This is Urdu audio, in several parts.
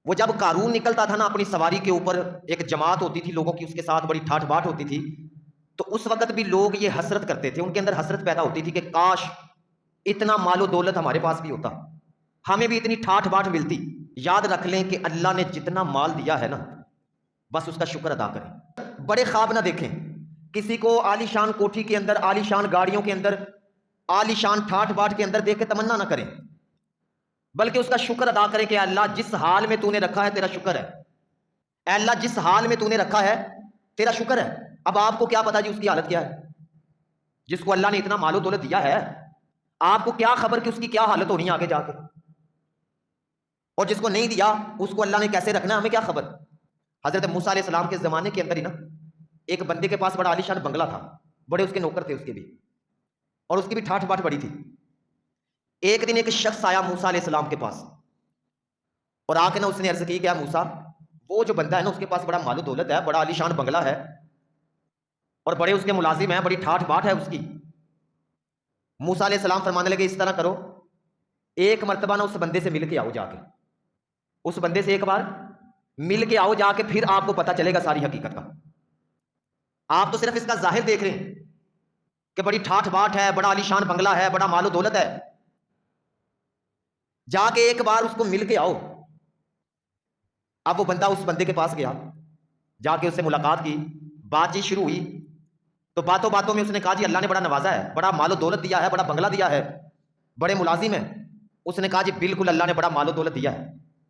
وہ جب قارون نکلتا تھا نا اپنی سواری کے اوپر، ایک جماعت ہوتی تھی لوگوں کی اس کے ساتھ، بڑی ٹھاٹھ باٹ ہوتی تھی، تو اس وقت بھی لوگ یہ حسرت کرتے تھے، ان کے اندر حسرت پیدا ہوتی تھی کہ کاش اتنا مال و دولت ہمارے پاس بھی ہوتا، ہمیں بھی اتنی ٹھاٹھ باٹ ملتی۔ یاد رکھ لیں کہ اللہ نے جتنا مال دیا ہے نا، بس اس کا شکر ادا کریں۔ بڑے خواب نہ دیکھیں، کسی کو عالی شان کوٹھی کے اندر، عالی شان گاڑیوں کے اندر، عالی شان ٹھاٹھ باٹ کے اندر دیکھ کے تمنا نہ کریں، بلکہ اس کا شکر ادا کریں کہ اللہ جس حال میں تو نے رکھا ہے تیرا شکر ہے، اے اللہ جس حال میں تو نے رکھا ہے تیرا شکر ہے۔ اب آپ کو کیا پتا جی اس کی حالت کیا ہے؟ جس کو اللہ نے اتنا مال و دولت دیا ہے، آپ کو کیا خبر کہ اس کی کیا حالت ہونی ہے آگے جا کے؟ اور جس کو نہیں دیا اس کو اللہ نے کیسے رکھنا ہے، ہمیں کیا خبر؟ حضرت موسیٰ علیہ السلام کے زمانے کے اندر ہی نا، ایک بندے کے پاس بڑا عالی شان بنگلہ تھا، بڑے اس کے نوکر تھے اس کے بھی، اور اس کی بھی ٹھاٹھ باٹھ بڑی تھی۔ ایک دن ایک شخص آیا موسیٰ علیہ السلام کے پاس، اور آ کے نا اس نے عرض کی کہ موسیٰ، وہ جو بندہ ہے نا اس کے پاس بڑا مال و دولت ہے، بڑا عالی شان بنگلہ ہے، اور بڑے اس کے ملازم ہیں، بڑی ٹھاٹھ باٹھ ہے اس کی۔ موسیٰ علیہ السلام فرمانے لگے اس طرح کرو، ایک مرتبہ نا اس بندے سے مل کے آؤ، جا کے اس بندے سے ایک بار مل کے آؤ جا کے، پھر آپ کو پتا چلے گا ساری حقیقت کا۔ آپ تو صرف اس کا ظاہر دیکھ رہے ہیں کہ بڑی ٹھاٹھ باٹھ ہے، بڑا عالی شان بنگلہ ہے، بڑا مال و دولت ہے، جا کے ایک بار اس کو مل کے آؤ۔ اب وہ بندہ اس بندے کے پاس گیا، جا کے اس سے ملاقات کی، بات چیت شروع ہوئی، تو باتوں باتوں میں اس نے کہا جی اللہ نے بڑا نوازا ہے، بڑا مال و دولت دیا ہے، بڑا بنگلہ دیا ہے، بڑے ملازم ہیں۔ اس نے کہا جی بالکل اللہ نے بڑا مال و دولت دیا ہے،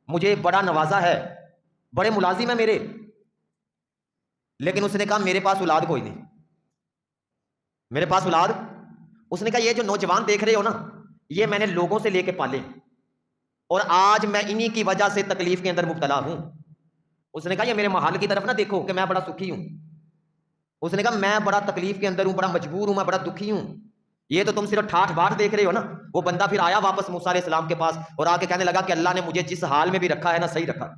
مجھے بڑا نوازا ہے، بڑے ملازم ہیں میرے، لیکن اس نے کہا میرے پاس اولاد کوئی نہیں، میرے پاس اولاد۔ اس نے کہا یہ جو نوجوان دیکھ رہے ہو نا، یہ میں نے لوگوں سے لے کے پالے، اور آج میں انہی کی وجہ سے تکلیف کے اندر مبتلا ہوں۔ اس نے کہا یہ میرے محل کی طرف نہ دیکھو کہ میں بڑا سکھی ہوں، اس نے کہا میں بڑا تکلیف کے اندر ہوں، بڑا مجبور ہوں، میں بڑا دکھی ہوں، یہ تو تم صرف ٹھاٹھ باٹھ دیکھ رہے ہو نا۔ وہ بندہ پھر آیا واپس موسیٰ علیہ السلام کے پاس، اور آ کے کہنے لگا کہ اللہ نے مجھے جس حال میں بھی رکھا ہے نا صحیح رکھا۔